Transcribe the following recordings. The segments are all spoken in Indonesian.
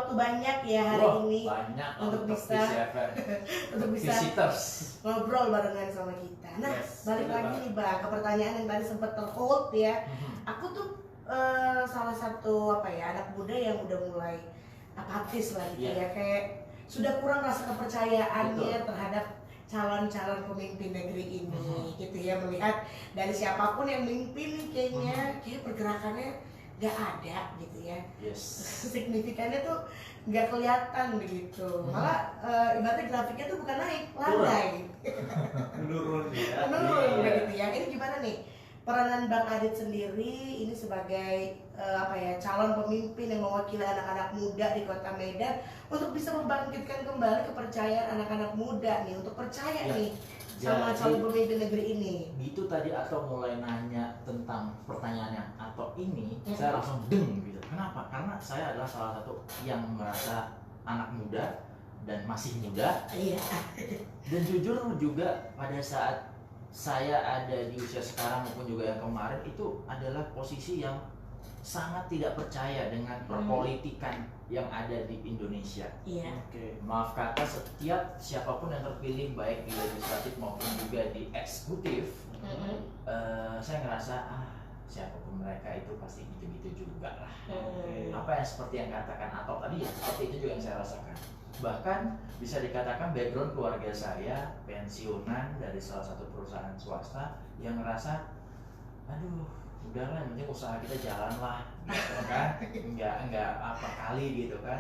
waktu banyak ya hari ini banyak untuk bisa untuk bisa visitors ngobrol barengan sama kita. Nah, balik lagi nih Bang ke pertanyaan yang tadi sempat terhold ya. Aku tuh salah satu anak muda yang udah mulai apatis lah gitu ya, kayak sudah kurang rasa kepercayaannya terhadap calon-calon pemimpin negeri ini gitu ya, melihat dari siapapun yang memimpin nih kayaknya kayak pergerakannya nggak ada gitu ya. Signifikannya tuh nggak kelihatan begitu, malah ibaratnya grafiknya tuh bukan naik, landai menurun ya. menurun gitu ya. Ini gimana nih peranan Bang Adit sendiri ini sebagai calon pemimpin yang mewakili anak-anak muda di Kota Medan untuk bisa membangkitkan kembali kepercayaan anak-anak muda nih untuk percaya nih sama calon pemimpin negeri ini. Gitu tadi atau mulai nanya tentang pertanyaannya atau ini saya langsung deng gitu. Kenapa? Karena saya adalah salah satu yang merasa anak muda dan masih muda. Iya. Dan jujur juga pada saat saya ada di usia sekarang maupun juga yang kemarin itu adalah posisi yang sangat tidak percaya dengan perpolitikan yang ada di Indonesia. Iya. Maaf kata, setiap siapapun yang terpilih baik di legislatif maupun juga di eksekutif, saya ngerasa siapapun mereka itu pasti gitu-gitu juga lah. Apa yang seperti yang katakan Atok tadi ya seperti itu juga yang saya rasakan. Bahkan bisa dikatakan background keluarga saya pensiunan dari salah satu perusahaan swasta yang ngerasa aduh udahlah yang penting usaha kita jalan lah gitu kan, nggak apa kali gitu kan.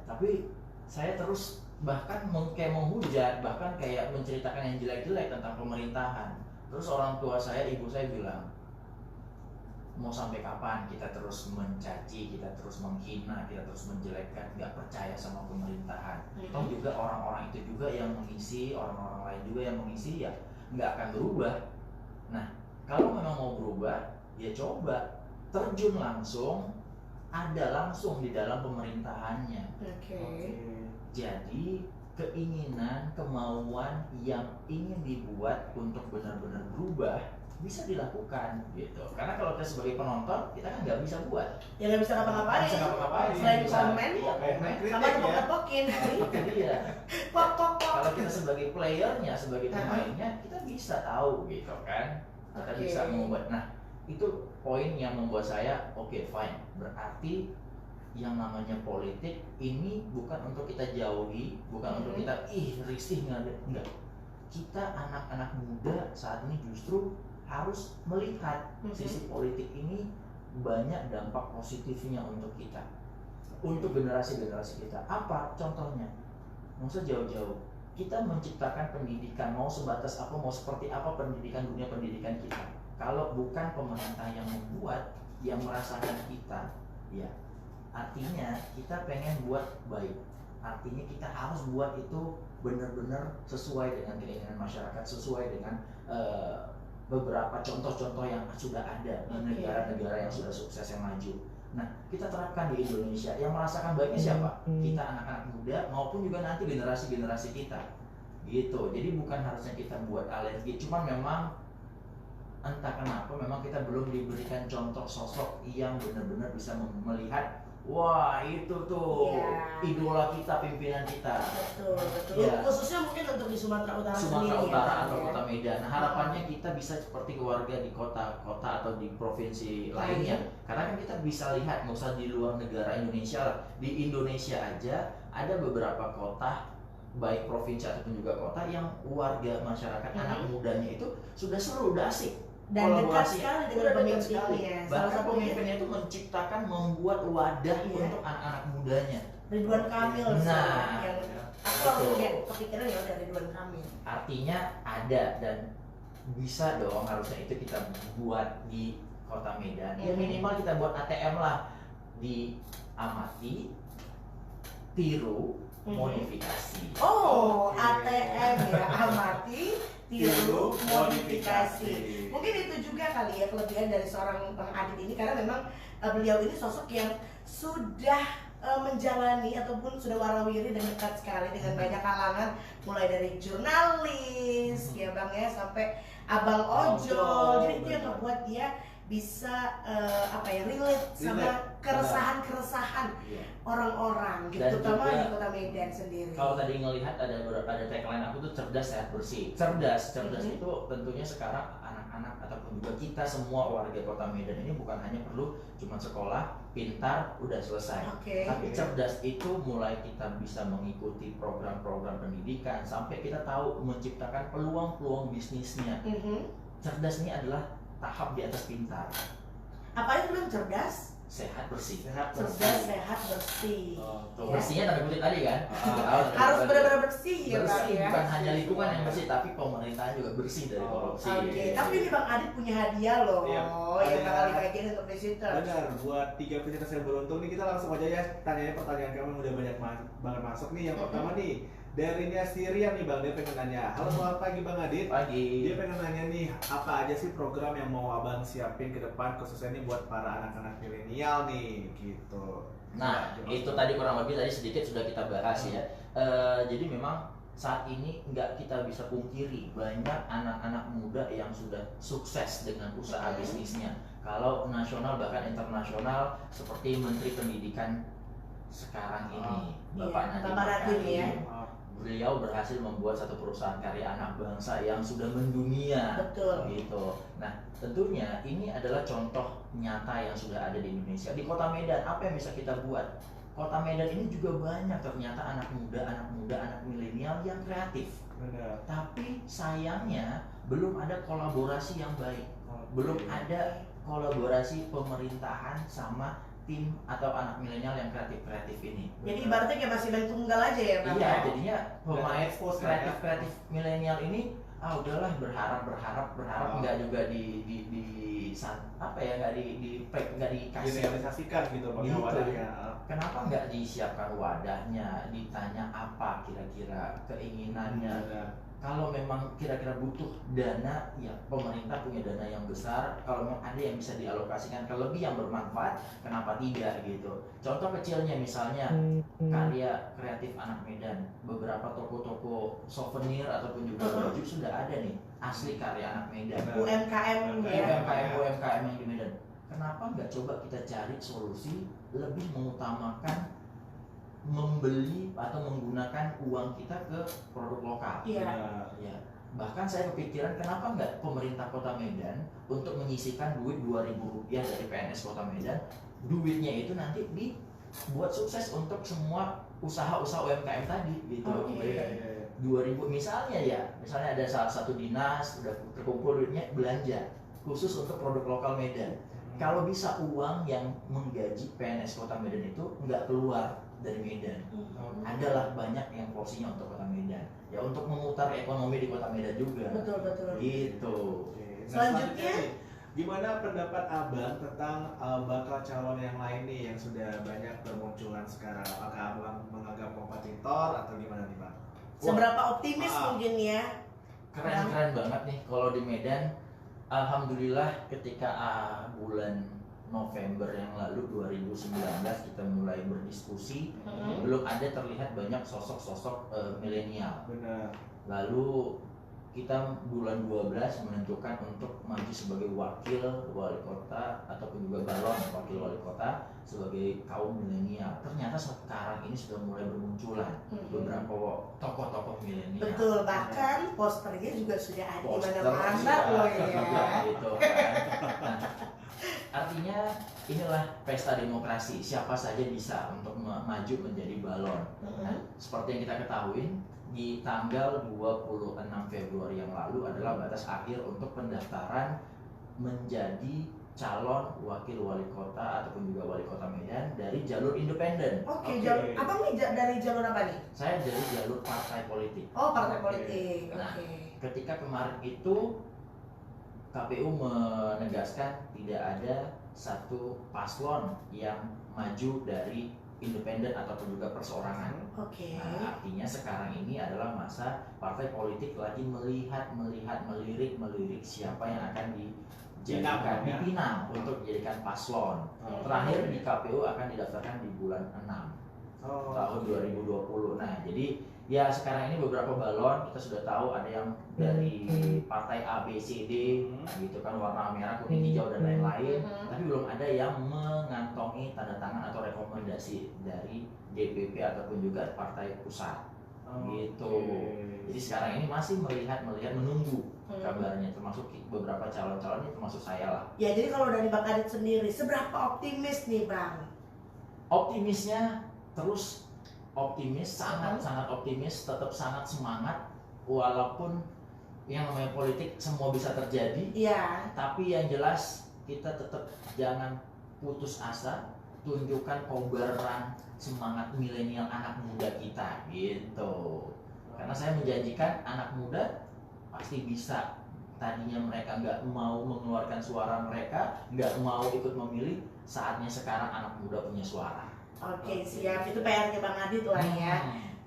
Tapi saya terus bahkan kayak menghujat, bahkan kayak menceritakan yang jelek-jelek tentang pemerintahan. Terus orang tua saya, ibu saya bilang, mau sampai kapan kita terus mencaci, kita terus menghina, kita terus menjelekkan, nggak percaya sama pemerintahan. Toh juga orang-orang itu juga yang mengisi, orang-orang lain juga yang mengisi ya nggak akan berubah. Nah kalau memang mau berubah ya coba terjun langsung, ada langsung di dalam pemerintahannya. Jadi keinginan, kemauan yang ingin dibuat untuk benar-benar berubah bisa dilakukan gitu. Karena kalau kita sebagai penonton kita kan nggak bisa buat. Ya nggak bisa ngapa-ngapain. Selain komen, sama tepok-tepokin. Iya. Pok. Kalau kita sebagai playernya, sebagai pemainnya, kita bisa tahu gitu kan. Kita bisa membuat. Nah itu poin yang membuat saya oke, fine. Berarti yang namanya politik ini bukan untuk kita jauhi, bukan untuk kita risih enggak. Kita anak-anak muda saat ini justru harus melihat sisi politik ini banyak dampak positifnya untuk kita, untuk generasi-generasi kita. Apa contohnya? Nggak usah jauh-jauh. Kita menciptakan pendidikan, mau sebatas apa, mau seperti apa pendidikan, dunia pendidikan kita. Kalau bukan pemerintah yang membuat, yang merasakan kita, ya artinya kita pengen buat baik. Artinya kita harus buat itu benar-benar sesuai dengan keinginan masyarakat, sesuai dengan beberapa contoh-contoh yang sudah ada di negara-negara yang sudah sukses, yang maju. Nah, kita terapkan di Indonesia. Yang merasakan baiknya siapa? Kita anak-anak muda maupun juga nanti generasi-generasi kita. Gitu. Jadi bukan harusnya kita buat alergi, cuman memang entah kenapa memang kita belum diberikan contoh sosok yang benar-benar bisa melihat wah itu tuh idola kita, pimpinan kita. Betul. Ya. Khususnya mungkin untuk di Sumatera Utara sendiri atau Kota Medan. Nah, harapannya kita bisa seperti keluarga di kota-kota atau di provinsi lainnya. Karena kan kita bisa lihat, nggak usah di luar negara Indonesia lah. Di Indonesia aja ada beberapa kota, baik provinsi ataupun juga kota yang warga masyarakat anak mudanya itu sudah seru, udah asik. Dan dekat sekali dengan pemimpinnya. Bahkan pemimpinnya itu menciptakan, membuat wadah untuk anak-anak mudanya. Ridwan Kamil. Nah, yang aku langsung kepikiran ya udah Ridwan Kamil. Artinya ada dan bisa dong, harusnya itu kita buat di Kota Medan. Ya minimal kita buat ATM lah, diamati, tiru, modifikasi. ATM ya, amati, tiru, modifikasi. Mungkin itu juga kali ya kelebihan dari seorang Bang Adit ini, karena memang beliau ini sosok yang sudah menjalani ataupun sudah warawiri dan dekat sekali dengan banyak kalangan, mulai dari jurnalis ya Bang ya, sampai abang ojol. Jadi itu yang membuat dia bisa relate sama keresahan-keresahan Iya. orang-orang gitu, Dan terutama juga, di Kota Medan sendiri. Kalau tadi ngelihat ada tagline aku tuh cerdas sehat bersih. Cerdas itu tentunya sekarang anak-anak ataupun juga kita semua warga Kota Medan ini bukan hanya perlu cuma sekolah, pintar, udah selesai. Tapi cerdas itu mulai kita bisa mengikuti program-program pendidikan sampai kita tahu menciptakan peluang-peluang bisnisnya. Cerdas ini adalah tahap di atas pintar. Apa itu bilang cerdas? Sehat bersih. Cerdas, sehat, bersih. Tuh, bersihnya tanda kutip tadi kan. Harus benar-benar bersih ya Pak bersih, ya. bukan hanya lingkungan yang bersih, tapi pemerintahan juga bersih dari korupsi. Tapi ini Bang Adit punya hadiah loh, yang bakal dibagiin untuk visitors. Benar, buat 3 visitors yang beruntung nih kita langsung aja ya tanya pertanyaan kamu yang udah banyak banget masuk nih. Yang pertama nih dari Nia Sirian nih Bang, dia pengen nanya. Halo, selamat pagi Bang Adit. Pagi. Dia pengen nanya nih, apa aja sih program yang mau Abang siapin ke depan khususnya nih buat para anak-anak milenial nih, gitu. Nah, itu tadi kurang lebih tadi sedikit sudah kita bahas ya. Jadi memang saat ini nggak kita bisa pungkiri banyak anak-anak muda yang sudah sukses dengan usaha bisnisnya. Kalau nasional bahkan internasional seperti Menteri Pendidikan sekarang ini, Bapak Nadiem ya. Beliau berhasil membuat satu perusahaan karya anak bangsa yang sudah mendunia. Betul. Gitu. Nah, tentunya ini adalah contoh nyata yang sudah ada di Indonesia. Di Kota Medan, apa yang bisa kita buat? Kota Medan ini juga banyak ternyata anak muda, anak milenial yang kreatif. Benar. Tapi sayangnya belum ada kolaborasi yang baik. Belum ada kolaborasi pemerintahan sama tim atau anak milenial yang kreatif ini. Jadi ibaratnya kayak masih main tunggal aja ya Bang. Iya, jadinya pemain kreatif milenial ini udahlah berharap nggak juga nggak dikasih realisasikan gitu Bang gitu. wadahnya. Kenapa nggak disiapkan wadahnya, ditanya apa kira-kira keinginannya. Kalau memang kira-kira butuh dana, ya pemerintah punya dana yang besar. Kalau memang ada yang bisa dialokasikan ke lebih yang bermanfaat, kenapa tidak gitu. Contoh kecilnya misalnya karya kreatif anak Medan. Beberapa toko-toko souvenir ataupun juga baju sudah ada nih, asli karya anak Medan. UMKM ya. UMKM yang di Medan. Kenapa nggak coba kita cari solusi lebih mengutamakan membeli atau menggunakan uang kita ke produk lokal. Iya. Ya. Bahkan saya kepikiran kenapa nggak pemerintah Kota Medan untuk menyisihkan duit Rp2.000 dari PNS Kota Medan, duitnya itu nanti dibuat sukses untuk semua usaha-usaha UMKM tadi gitu. 2.000 misalnya ada salah satu dinas udah terkumpul duitnya belanja khusus untuk produk lokal Medan. Kalau bisa uang yang menggaji PNS Kota Medan itu nggak keluar dari Medan, adalah banyak yang porsinya untuk Kota Medan, ya untuk memutar ekonomi di Kota Medan juga. Betul. Gitu. Selanjutnya, gimana pendapat Abang tentang bakal calon yang lain nih yang sudah banyak bermunculan sekarang? Apakah Abang menganggap kompetitor atau gimana nih Bang? seberapa optimis mungkin ya? Keren banget nih kalau di Medan. Alhamdulillah ketika bulan November yang lalu 2019 kita mulai berdiskusi, belum ada terlihat banyak sosok-sosok milenial. Benar. Lalu kita bulan 12 menentukan untuk maju sebagai wakil wali kota ataupun juga balon wakil wali kota sebagai kaum milenial. Ternyata sekarang ini sudah mulai bermunculan beberapa tokoh-tokoh milenial. Betul, bahkan posternya juga sudah ada di Poster mana-mana loh ya. Gitu kan. Nah, artinya inilah pesta demokrasi. Siapa saja bisa untuk maju menjadi balon. Nah, seperti yang kita ketahui, di tanggal 26 Februari yang lalu adalah batas akhir untuk pendaftaran menjadi calon wakil wali kota ataupun juga wali kota Medan dari jalur independen. Oke. Abang nih dari jalur apa nih? Saya dari jalur partai politik. Oh, partai politik. Nah, ketika kemarin itu KPU menegaskan tidak ada satu paslon yang maju dari independen ataupun juga perseorangan. Nah, artinya sekarang ini adalah masa partai politik lagi melirik siapa yang akan dipinang untuk dijadikan paslon. Terakhir di KPU akan didaftarkan di bulan 6 tahun 2020. Nah, jadi ya sekarang ini beberapa balon kita sudah tahu ada yang dari partai A, B, C, D gitu kan, warna merah, kuning, hijau dan lain-lain. Tapi belum ada yang mengantongi tanda tangan atau rekomendasi rekomendasi dari DPP ataupun juga partai pusat. Gitu. Jadi sekarang ini masih melihat menunggu kabarnya, termasuk beberapa calon-calon, termasuk saya lah. Ya, jadi kalau dari Bang Adit sendiri, seberapa optimis nih Bang? Optimisnya terus optimis, sangat optimis, tetap sangat semangat walaupun yang namanya politik semua bisa terjadi. Iya. Tapi yang jelas kita tetap jangan putus asa, tunjukkan kobaran semangat milenial anak muda kita gitu. Karena saya menjanjikan anak muda pasti bisa. Tadinya mereka nggak mau mengeluarkan suara mereka, nggak mau ikut memilih, saatnya sekarang anak muda punya suara. Oke, siap. Itu PR-nya Bang Adit lah ya.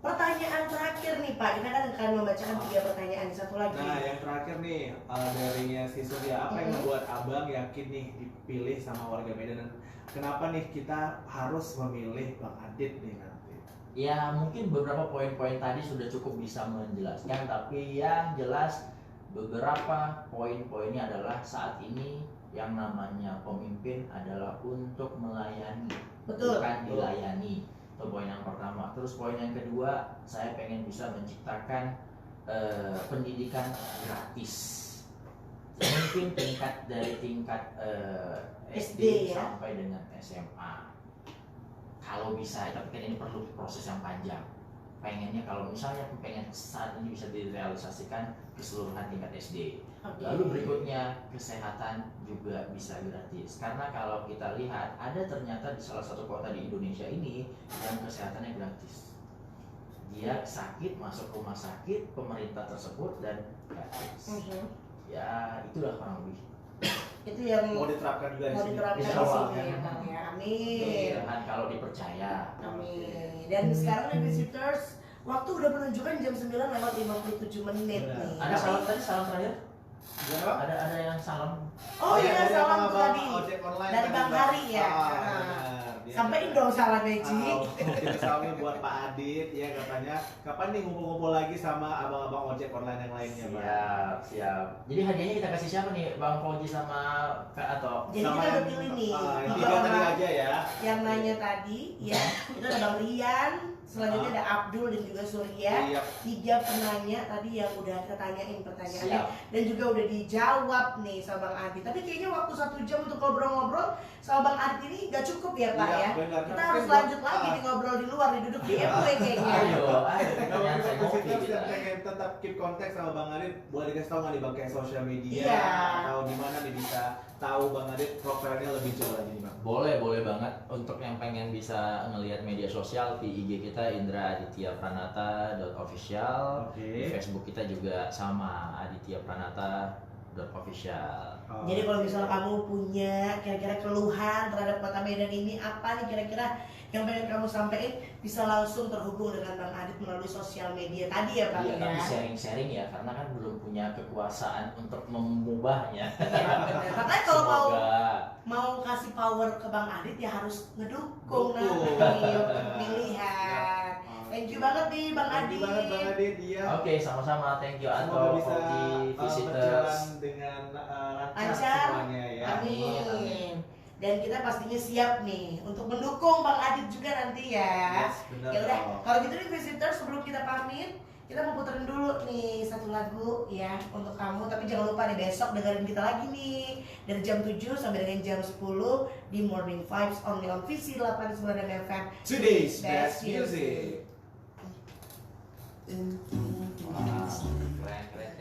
Pertanyaan terakhir nih Pak, kita kan akan membacakan 3 pertanyaan. Satu lagi. Nah, yang terakhir nih darinya si Surya, apa yang membuat abang yakin nih dipilih sama warga Medan, dan kenapa nih kita harus memilih Bang Adit nih nanti? Ya mungkin beberapa poin-poin tadi sudah cukup bisa menjelaskan, tapi yang jelas beberapa poin-poinnya adalah saat ini yang namanya pemimpin adalah untuk melayani, Betul. bukan dilayani. Itu poin yang pertama. Terus poin yang kedua, saya pengen bisa menciptakan pendidikan gratis. Mungkin dari tingkat SD ya? sampai dengan SMA. Kalau bisa, tapi kan ini perlu proses yang panjang. Pengennya kalau misalnya pengen saat ini bisa direalisasikan keseluruhan tingkat SD. Oke. Lalu berikutnya kesehatan juga bisa gratis. Karena kalau kita lihat ada ternyata di salah satu kota di Indonesia ini yang kesehatannya gratis. Dia sakit masuk rumah sakit pemerintah tersebut dan gratis. Ya itulah kurang lebih. Itu yang Mau diterapkan juga di mau sini. diterapkan di Insya Allah. sini ya Bang ya. Amin. Mudah-mudahan kalau dipercaya. Amin. Dan sekarang nih visitors, waktu udah menunjukkan jam 9:57 menit Benar. nih. Ada salam tadi, salam terakhir? Berapa? Ada yang salam. Oh iya, dari salam abang tuh tadi. ojek online Dari tadi, Bang Hari ya. benar. Dia Sampaiin dong salamnya Ji. Kita salamnya buat Pak Adit ya, katanya kapan nih ngumpul-ngumpul lagi sama abang-abang ojek online yang lainnya, Bang? Siap. Jadi hadiahnya kita kasih siapa nih? Bang Fauji sama Kak Ato? Jadi kita udah pilih nih yang 3 tiga tadi orang aja ya. yang nanya tadi ya. Itu ada Bang Rian, selanjutnya ada Abdul dan juga Surya. Iya. 3 penanya tadi yang udah kita tanyain pertanyaannya Siap. dan juga udah dijawab nih sama Bang Adit. Tapi kayaknya waktu 1 jam untuk ngobrol-ngobrol sama Bang Adit ini gak cukup ya Pak Iya, ya. benar. Kita harus lanjut lagi nih ngobrol di luar, nih duduk di FW kayaknya. Ayo, Kalau pertanyaan saya ngopi visitors kita. yang pengen tetap keep kontak sama Bang Adit, boleh dikasih tahu nggak nih Bang, kayak sosial media Iya. atau di mana nih bisa tahu Bang Adit profilnya lebih jauh lagi nih Bang? Boleh banget. Untuk yang pengen bisa ngelihat media sosial, di IG kita indra_aditya_pranata.official. Di Facebook kita juga sama aditya_pranata.official. Jadi kalau misalnya kamu punya kira-kira keluhan terhadap Kota Medan ini, apa nih kira-kira yang pengen kamu sampaikan, bisa langsung terhubung dengan Bang Adit melalui sosial media tadi ya Bang Iya, tapi ya. sharing-sharing ya, karena kan belum punya kekuasaan untuk mengubahnya. Iya benar. Makanya kalau Semoga mau kasih power ke Bang Adit ya harus ngedukung Dukung. nanti untuk pemilihan. Thank you banget nih Bang Thank Adit. you banget Bang Adit, iya. Oke, sama-sama. Thank you Semoga Ato, bisa Fauji, berjalan visitors. dengan lancar Lancar. semuanya ya. Amin. Amin. Dan kita pastinya siap nih untuk mendukung Bang Adit juga nanti ya. Yes, benar Ya udah, dong. kalau gitu nih visitors, sebelum kita pamit, kita mau puterin dulu nih 1 lagu ya untuk kamu. Tapi jangan lupa nih besok dengerin kita lagi nih dari jam 7 sampai dengan jam 10 di Morning Vibes only on VC 89 FM. Today's best music. Wah, keren.